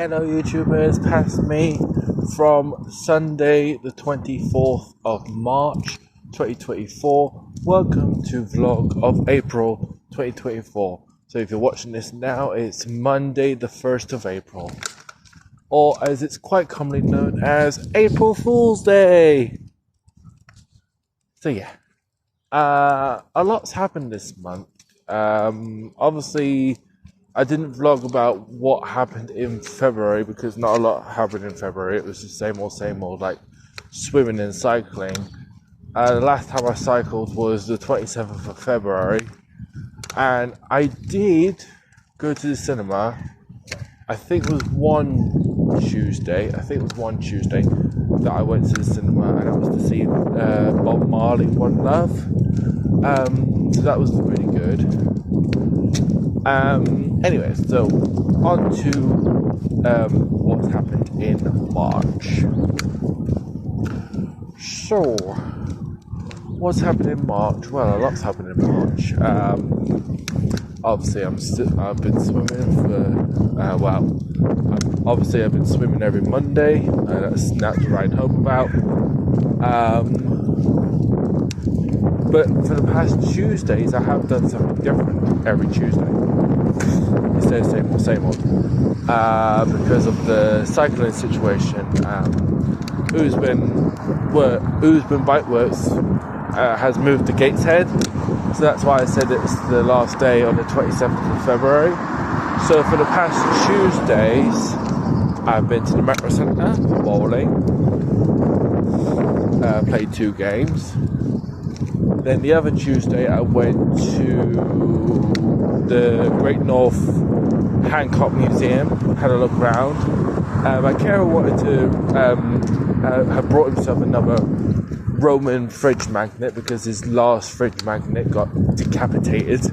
Hello YouTubers, past me from Sunday the 24th of March 2024. Welcome to vlog of April 2024. So if you're watching this now, it's Monday the 1st of April. Or as it's quite commonly known as April Fool's Day. So yeah, a lot's happened this month. Obviously I didn't vlog about what happened in February because not a lot happened in February. It was the same old, like swimming and cycling. The last time I cycled was the 27th of February. And I did go to the cinema. I think it was one Tuesday that I went to the cinema, and I was to see Bob Marley, One Love. So that was really good. Anyway, so on to what's happened in March. So, what's happened in March? Well, a lot's happened in March. Obviously, I've been swimming for I've been swimming every Monday. That's to write home about. But for the past Tuesdays, I have done something different every Tuesday. Instead of same old. Because of the cycling situation, Oosman Bike Works has moved to Gateshead. So that's why I said it's the last day on the 27th of February. So for the past Tuesdays, I've been to the Metro Centre for bowling. Played 2 games. Then the other Tuesday, I went to the Great North Hancock Museum, had a look around. My carer wanted to have brought himself another Roman fridge magnet because his last fridge magnet got decapitated.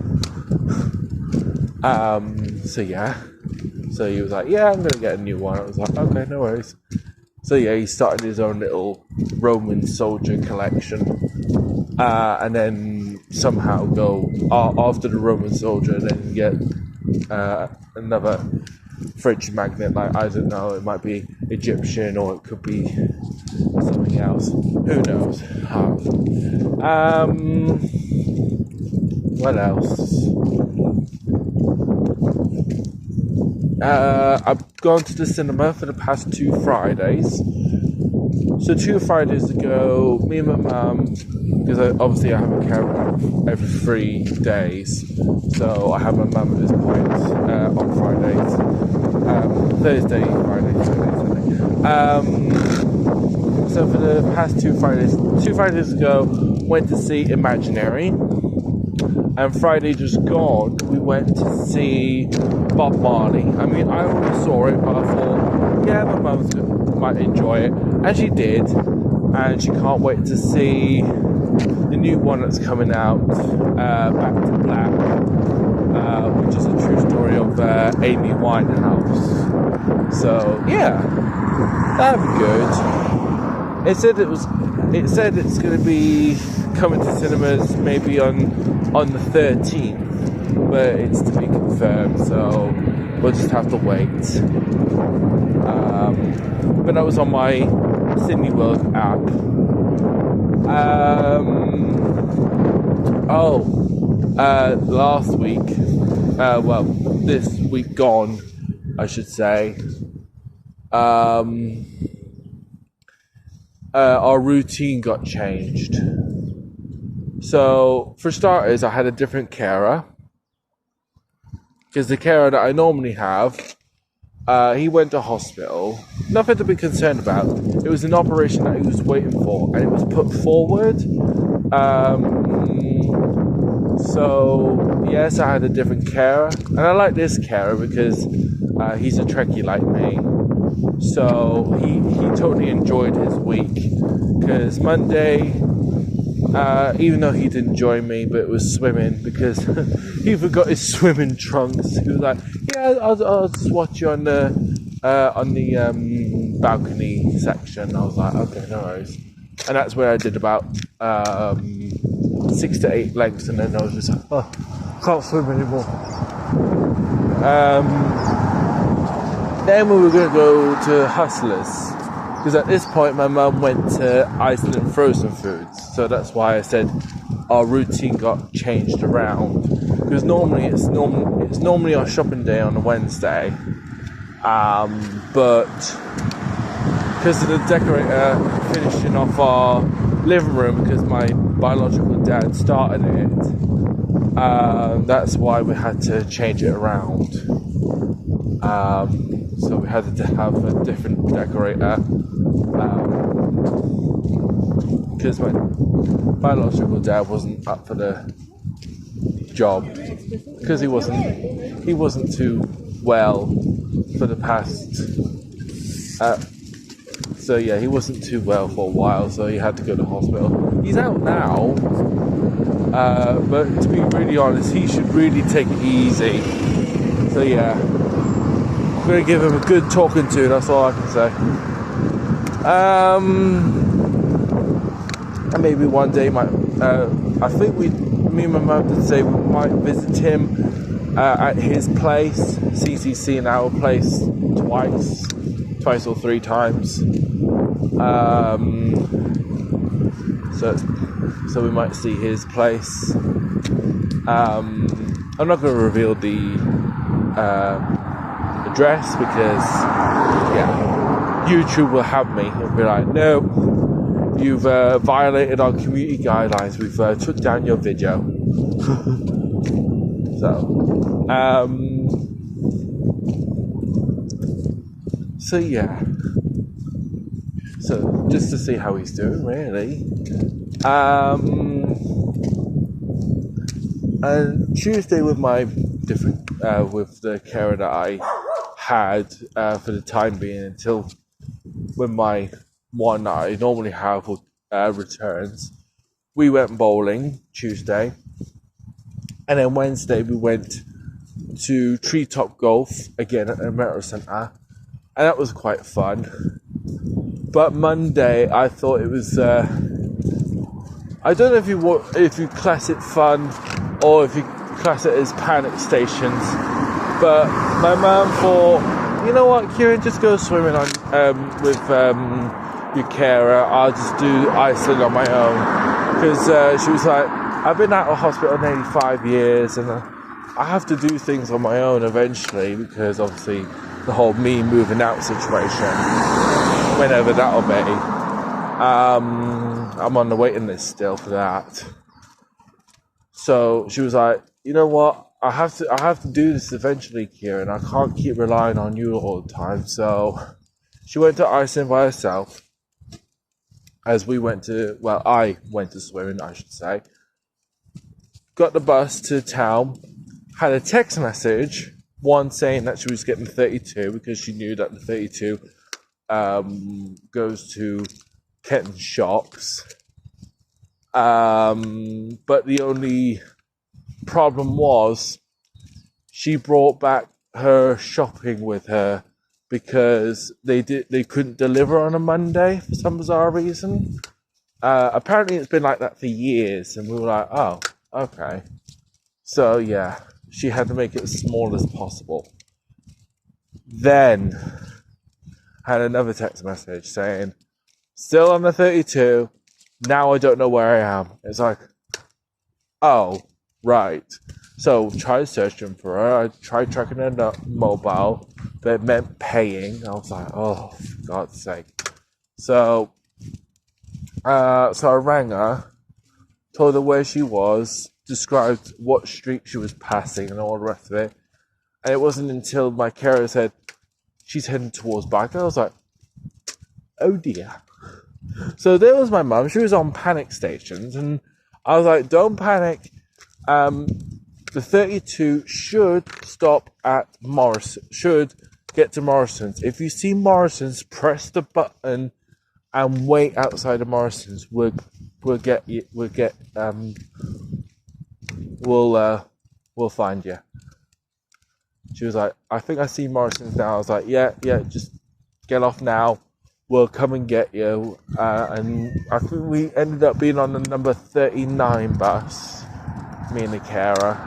So he was like, yeah, I'm going to get a new one. I was like, okay, no worries. So yeah, he started his own little Roman soldier collection. And then somehow go after the Roman soldier and then get another fridge magnet. Like, I don't know, it might be Egyptian or it could be something else. Who knows? What else? I've gone to the cinema for the past 2 Fridays. So 2 Fridays ago, me and my mum, because obviously I have a care every 3 days, so I have my mum at this point on Fridays, Thursday, Friday, Sunday. So for the past 2 Fridays ago, went to see Imaginary, and Friday just gone, we went to see Bob Marley. I mean, I already saw it, but I thought, yeah, my mum might enjoy it, and she did, and she can't wait to see the new one that's coming out, Back to Black, which is a true story of Amy Winehouse. So yeah, that'd be good. It said it's going to be coming to cinemas maybe on the 13th, but it's to be confirmed. So we'll just have to wait. But I was on my Sydney World app. Last week, this week gone, I should say, our routine got changed. So, for starters, I had a different carer, because the carer that I normally have, he went to hospital. Nothing to be concerned about. It was an operation that he was waiting for, and it was put forward. So yes, I had a different carer, and I like this carer because he's a Trekkie like me. So he totally enjoyed his week, because Monday, even though he didn't join me, but it was swimming, because he forgot his swimming trunks. He was like, yeah, I'll just watch you on the balcony section. I was like, okay, no worries. And that's where I did about 6 to 8 legs, and then I was just like, oh, can't swim anymore. Then we were going to go to Hustlers. Because at this point, my mum went to Iceland frozen foods. So that's why I said our routine got changed around. Because normally it's normally our shopping day on a Wednesday. But because of the decorator finishing off our living room, because my biological dad started it, that's why we had to change it around. So we had to have a different decorator, because my biological dad wasn't up for the job, because he wasn't too well for the past. So yeah, he wasn't too well for a while, so he had to go to hospital. He's out now, but to be really honest, he should really take it easy. So yeah, I'm gonna give him a good talking to. That's all I can say. And maybe one day I think me and my mum did say we might visit him at his place, CCC, in our place twice or three times. So we might see his place. I'm not going to reveal the address because, yeah, YouTube will have me. It'll be like, no, you've violated our community guidelines. We've took down your video. So yeah. So just to see how he's doing, really. And Tuesday with my with the carer that I had for the time being, until when my one that I normally have returns, we went bowling Tuesday, and then Wednesday we went to Treetop Golf again at the Metro Centre, and that was quite fun. But Monday, I thought it was. I don't know if you class it fun or if you class it as panic stations. But my mum thought, you know what, Kieran, just go swimming with your carer. I'll just do Iceland on my own, because she was like, I've been out of hospital nearly 5 years, and I have to do things on my own eventually, because obviously the whole me moving out situation, whenever that'll be. I'm on the waiting list still for that. So she was like, you know what? I have to do this eventually, Kieran. I can't keep relying on you all the time. So she went to Iceland by herself. As I went to swimming, I should say. Got the bus to town. Had a text message. One saying that she was getting 32 because she knew that the 32 goes to Kenton shops. But the only problem was she brought back her shopping with her because they couldn't deliver on a Monday for some bizarre reason. Apparently it's been like that for years, and we were like, oh, okay. So yeah, she had to make it as small as possible. Then had another text message saying, still on the 32, now I don't know where I am. It's like, oh, right. So tried searching for her. I tried tracking her mobile, but it meant paying. I was like, oh, for God's sake. So I rang her, told her where she was, described what street she was passing and all the rest of it. And it wasn't until my carer said, she's heading towards back. I was like, oh dear. So there was my mum. She was on panic stations, and I was like, don't panic. The 32 should stop at should get to Morrison's. If you see Morrison's, press the button and wait outside of Morrison's. We'll find you. She was like, I think I see Morrison's now. I was like, yeah, just get off now. We'll come and get you. And I think we ended up being on the number 39 bus, me and the carer.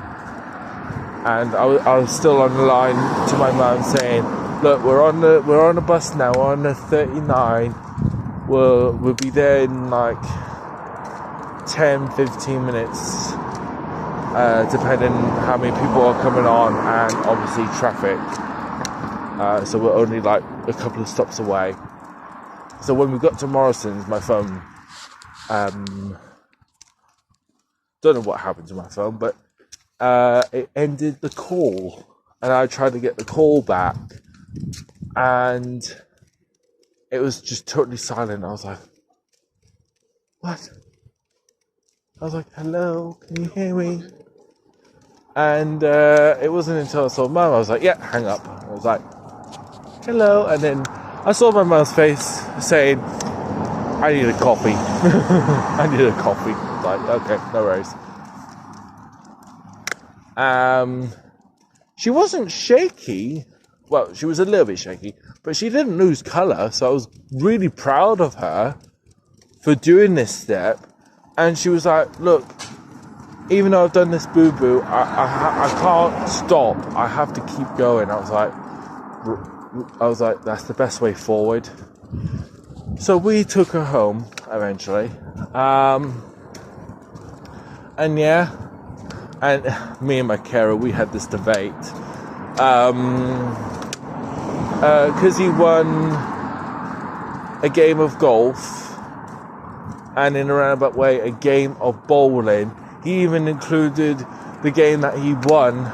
And I was still on the line to my mum saying, look, we're on the bus now. We're on the 39. We'll be there in like 10-15 minutes, depending how many people are coming on, and obviously traffic. So we're only like a couple of stops away. So when we got to Morrison's, my phone, don't know what happened to my phone, but it ended the call, and I tried to get the call back, and it was just totally silent. I was like, what? I was like, hello, can you hear me? And it wasn't until I saw Mum, I was like, yeah, hang up. I was like, hello, and then I saw my mum's face saying, I need a coffee. I need a coffee. I was like, okay, no worries. She wasn't shaky. Well, she was a little bit shaky, but she didn't lose colour, so I was really proud of her for doing this step. And she was like, look, even though I've done this boo-boo, I can't stop. I have to keep going. I was like, that's the best way forward. So we took her home eventually. And yeah, and me and my carer, we had this debate. Because he won a game of golf, and in a roundabout way, a game of bowling. He even included the game that he won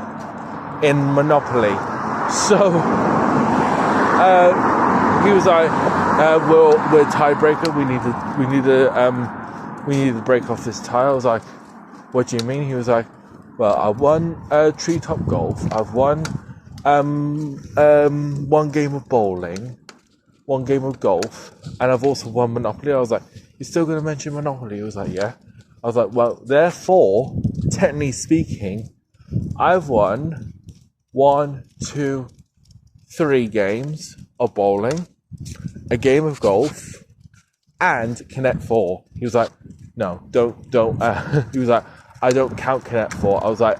in Monopoly. So he was like, "We're tiebreaker. We need to break off this tie." I was like, "What do you mean?" He was like, "Well, I won treetop golf. I've won one game of bowling, one game of golf, and I've also won Monopoly." I was like, "You're still going to mention Monopoly?" He was like, "Yeah." I was like, "Well, therefore, technically speaking, I've won 1, 2, 3 games of bowling, a game of golf, and Connect 4. He was like, "No, don't." He was like, "I don't count Connect 4. I was like,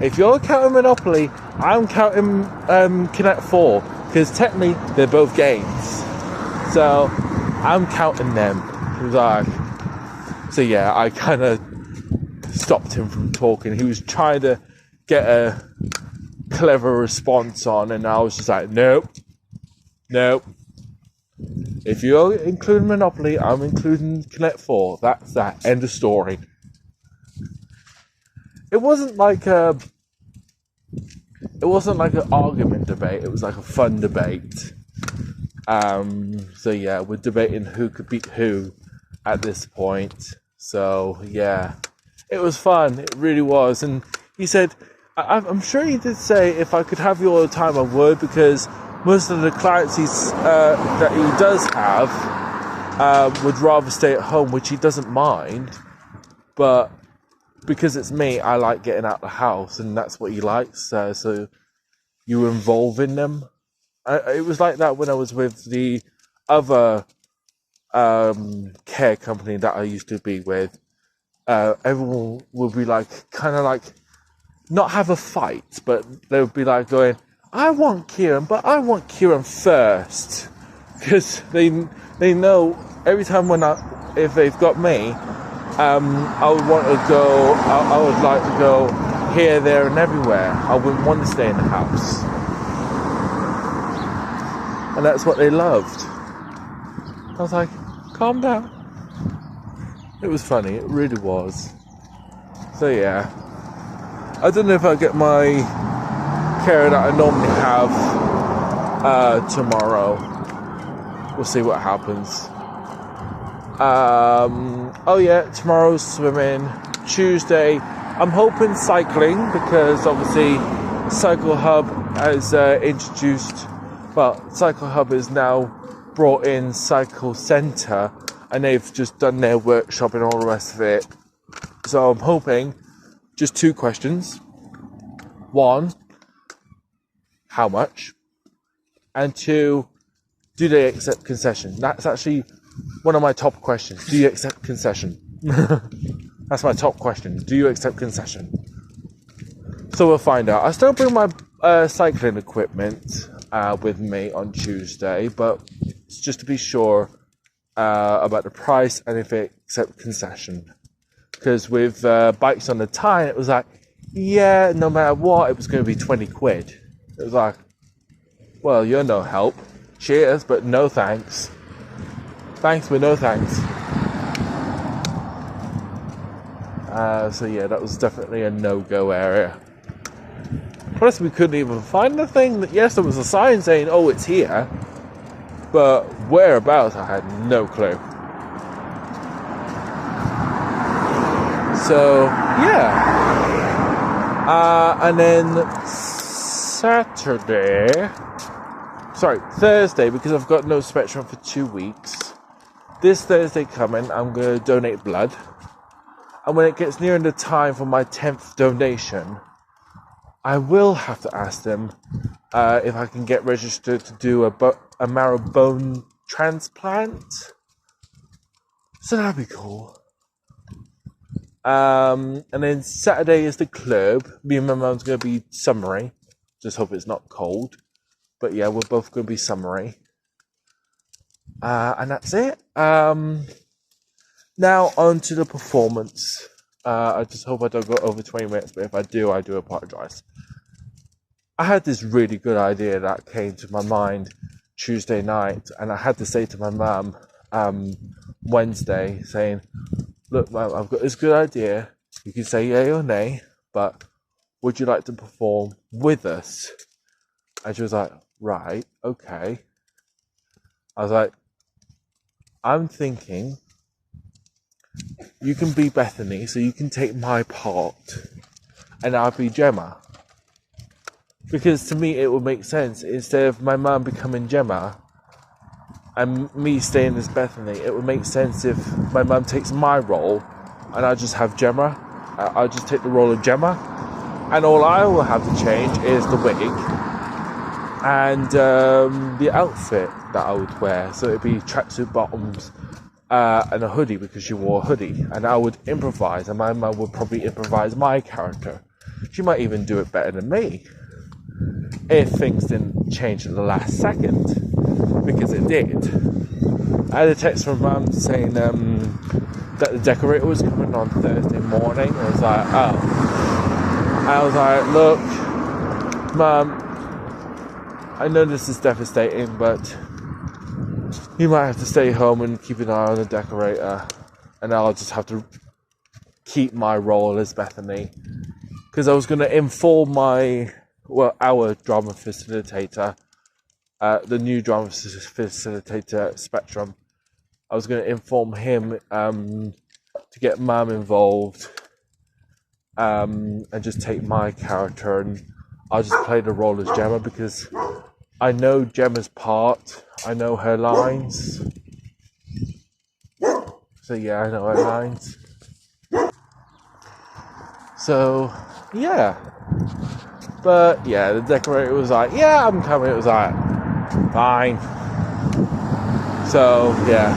"If you're counting Monopoly, I'm counting Connect 4, because technically they're both games. So I'm counting them." He was like, so yeah, I kind of stopped him from talking. He was trying to get a clever response on, and I was just like, nope. If you're including Monopoly, I'm including Connect 4. That's that. End of story. It wasn't like an argument debate. It was like a fun debate. So yeah, we're debating who could beat who at this point. So yeah, it was fun. It really was. And he said, I'm sure he did say, if I could have you all the time, I would, because most of the clients that he does have would rather stay at home, which he doesn't mind. But because it's me, I like getting out of the house, and that's what he likes. So you involve in them. It was like that when I was with the other care company that I used to be with. Everyone would be like, kind of like, not have a fight, but they would be like going, I want Kieran, but I want Kieran first. Because they know every time if they've got me, I would want to go, I would like to go here, there and everywhere. I wouldn't want to stay in the house. And that's what they loved. I was like, calm down. It was funny, it really was. So yeah, I don't know if I'll get my care that I normally have tomorrow. We'll see what happens. Oh yeah, tomorrow's swimming. Tuesday, I'm hoping cycling, because obviously Cycle Hub has introduced, well, Cycle Hub has now brought in Cycle Centre, and they've just done their workshop and all the rest of it. So I'm hoping, just 2 questions. 1, how much? And 2, do they accept concession? That's actually one of my top questions. Do you accept concession? That's my top question. Do you accept concession? So we'll find out. I still bring my cycling equipment, with me on Tuesday, but it's just to be sure about the price and if it accepts concession. Because with bikes on the Tyne, it was like, yeah, no matter what, it was going to be 20 quid. It was like, well, you're no help. Cheers, but no thanks. Thanks, but no thanks. So yeah, that was definitely a no-go area. Plus, we couldn't even find the thing. Yes, there was a sign saying, oh, it's here. But whereabouts, I had no clue. So, yeah. And then Thursday, because I've got no Spectrum for 2 weeks. This Thursday coming, I'm going to donate blood. And when it gets near the time for my 10th donation, I will have to ask them if I can get registered to do a marrow bone transplant. So that'd be cool. And then Saturday is the club. Me and my mum's going to be summery. Just hope it's not cold. But yeah, we're both going to be summery. And that's it. Now on to the performance. I just hope I don't go over 20 minutes, but if I do apologise. I had this really good idea that came to my mind Tuesday night, and I had to say to my mum Wednesday, saying, look, mum, I've got this good idea. You can say yay or nay, but would you like to perform with us? And she was like, right, okay. I was like, I'm thinking you can be Bethany, so you can take my part, and I'll be Gemma. Because to me, it would make sense. Instead of my mum becoming Gemma and me staying as Bethany, it would make sense if my mum takes my role and I just have Gemma. I'll just take the role of Gemma. And all I will have to change is the wig and the outfit that I would wear. So it'd be tracksuit bottoms and a hoodie, because she wore a hoodie. And I would improvise, and my mum would probably improvise my character. She might even do it better than me, if things didn't change at the last second, because it did. I had a text from Mum saying that the decorator was coming on Thursday morning. I was like, oh. I was like, look, Mum, I know this is devastating, but you might have to stay home and keep an eye on the decorator, and I'll just have to keep my role as Bethany. Because I was going to inform our drama facilitator, the new drama facilitator, Spectrum. I was going to inform him to get Mum involved and just take my character, and I'll just play the role as Gemma, because I know Gemma's part, I know her lines. So yeah, I know her lines. So yeah. But yeah, the decorator was like, yeah, I'm coming. It was like, fine. So yeah,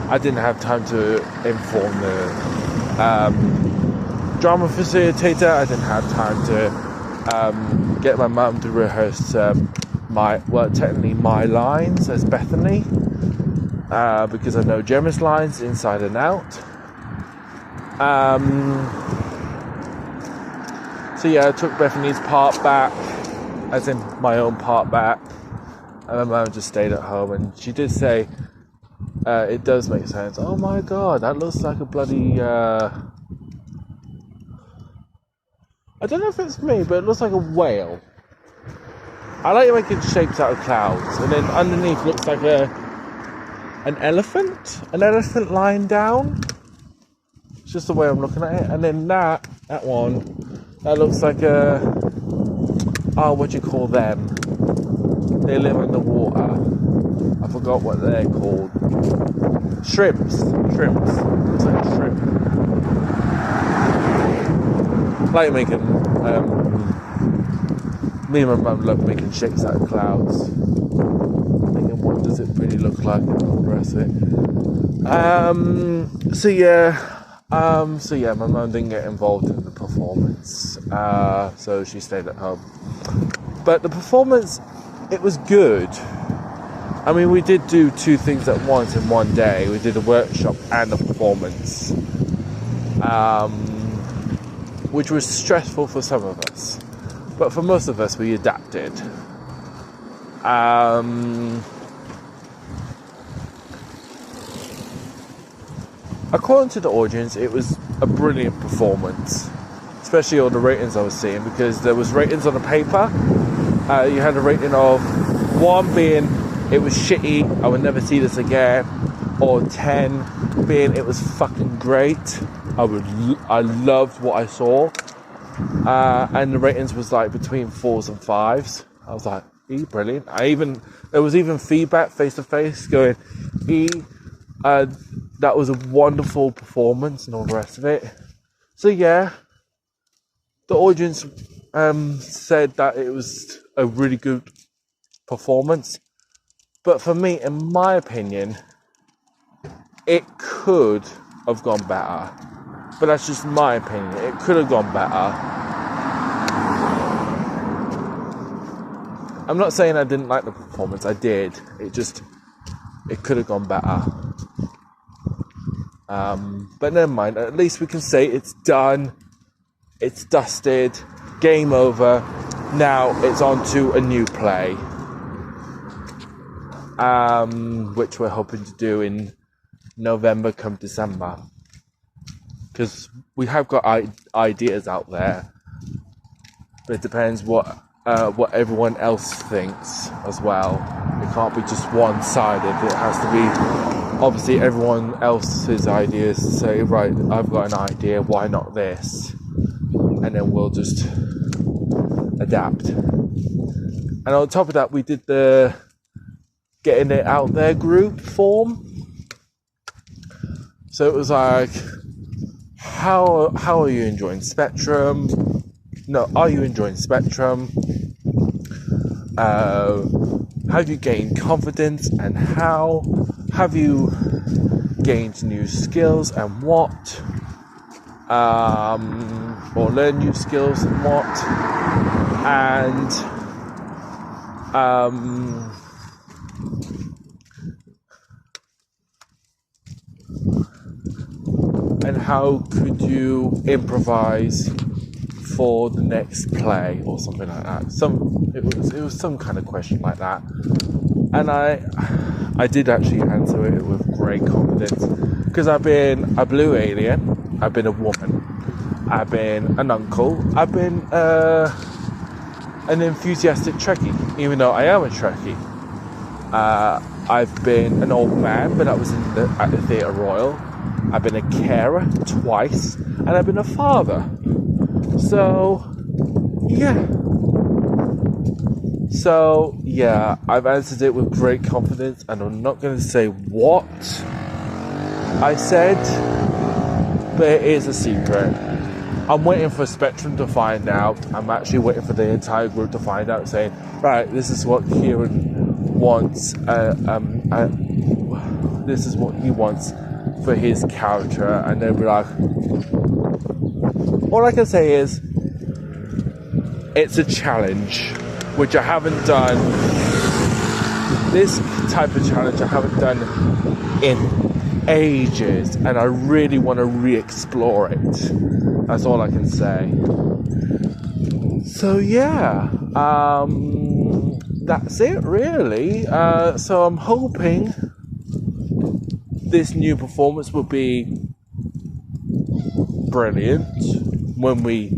I didn't have time to inform the drama facilitator. I didn't have time to get my mum to rehearse technically my lines as Bethany, because I know Gemma's lines inside and out. So yeah, I took Bethany's part back, as in my own part back, and my mum just stayed at home, and she did say, it does make sense. Oh my god, that looks like a bloody, I don't know if it's me, but it looks like a whale. I like making shapes out of clouds, and then underneath looks like an elephant lying down. It's just the way I'm looking at it. And then that one, that looks like what do you call them? They live in the water. I forgot what they're called. Shrimps. Looks like a shrimp. Like making, me and my mum love making shapes out of clouds. Thinking, what does it really look like, and all the rest of it. So yeah, my mum didn't get involved in the performance, so she stayed at home. But the performance it was good. I mean, we did do two things at once in one day. We did a workshop and a performance, which was stressful for some of us. But for most of us, we adapted. According to the audience, it was a brilliant performance, especially all the ratings I was seeing, because there was ratings on the paper. You had a rating of 1 being it was shitty, I would never see this again, or 10 being it was fucking great. I loved what I saw, and the ratings was like between 4s and 5s. I was like, brilliant. There was even feedback face to face going, that was a wonderful performance and all the rest of it. So yeah, the audience said that it was a really good performance. But for me, in my opinion, it could have gone better. But that's just my opinion. It could have gone better. I'm not saying I didn't like the performance. I did. It could have gone better. But never mind. At least we can say it's done. It's dusted. Game over. Now it's on to a new play. Which we're hoping to do in November come December. Because we have got ideas out there. But it depends what everyone else thinks as well. It can't be just one-sided. It has to be obviously everyone else's ideas to say, right, I've got an idea, why not this? And then we'll just adapt. And on top of that, we did the getting it out there group form. So it was like, how are you enjoying Spectrum? No, are you enjoying Spectrum? Have you gained confidence, and how have you gained new skills and what? Or learn new skills and what? And how could you improvise for the next play or something like that? It was some kind of question like that, and I did actually answer it with great confidence, because I've been a blue alien, I've been a woman, I've been an uncle, I've been an enthusiastic Trekkie, even though I am a Trekkie. I've been an old man, but I was at the Theatre Royal. I've been a carer twice, and I've been a father. So, yeah, I've answered it with great confidence, and I'm not going to say what I said, but it is a secret. I'm waiting for Spectrum to find out. I'm actually waiting for the entire group to find out, saying, right, this is what Kieran wants, this is what he wants for his character, and they'll be like, all I can say is, it's a challenge, which I haven't done. This type of challenge I haven't done in ages, and I really want to re-explore it. That's all I can say. So yeah, that's it really. So I'm hoping this new performance will be brilliant when we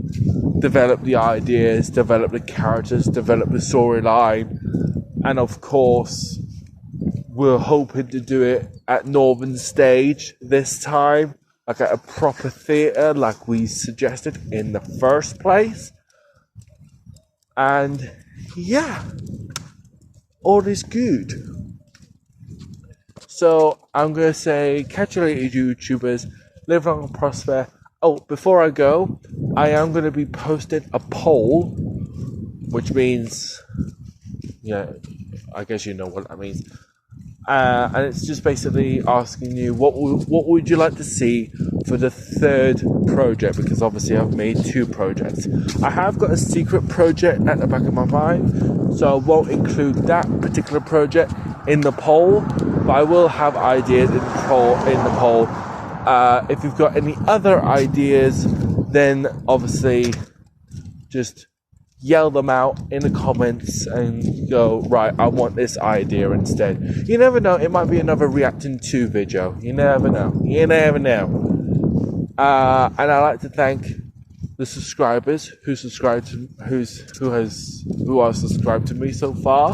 develop the ideas, develop the characters, develop the storyline, and of course we're hoping to do it at Northern Stage this time, like at a proper theatre like we suggested in the first place. And yeah, all is good. So I'm going to say, catch you later, YouTubers. Live long and prosper. Oh, before I go, I am going to be posting a poll, which means, yeah, I guess you know what that means. and it's just basically asking you what would you like to see for the third project, because obviously I've made 2 projects. I have got a secret project at the back of my mind, so I won't include that particular project in the poll, but I will have ideas in the poll. If you've got any other ideas, then obviously just yell them out in the comments and go, right, I want this idea instead. You never know, it might be another reacting to video. You never know. And I'd like to thank the subscribers who are subscribed to me so far.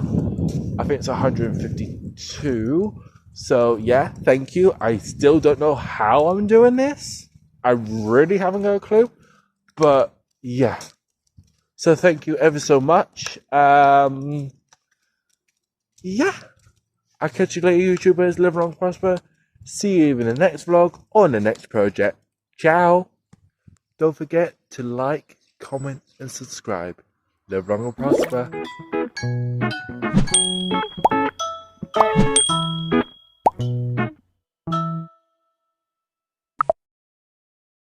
I think it's 152. So yeah, thank you. I still don't know how I'm doing this. I really haven't got a clue. But yeah. So thank you ever so much. Yeah. I'll catch you later, YouTubers. Live long, prosper. See you in the next vlog or in the next project. Ciao. Don't forget to like, comment, and subscribe. Live long and prosper.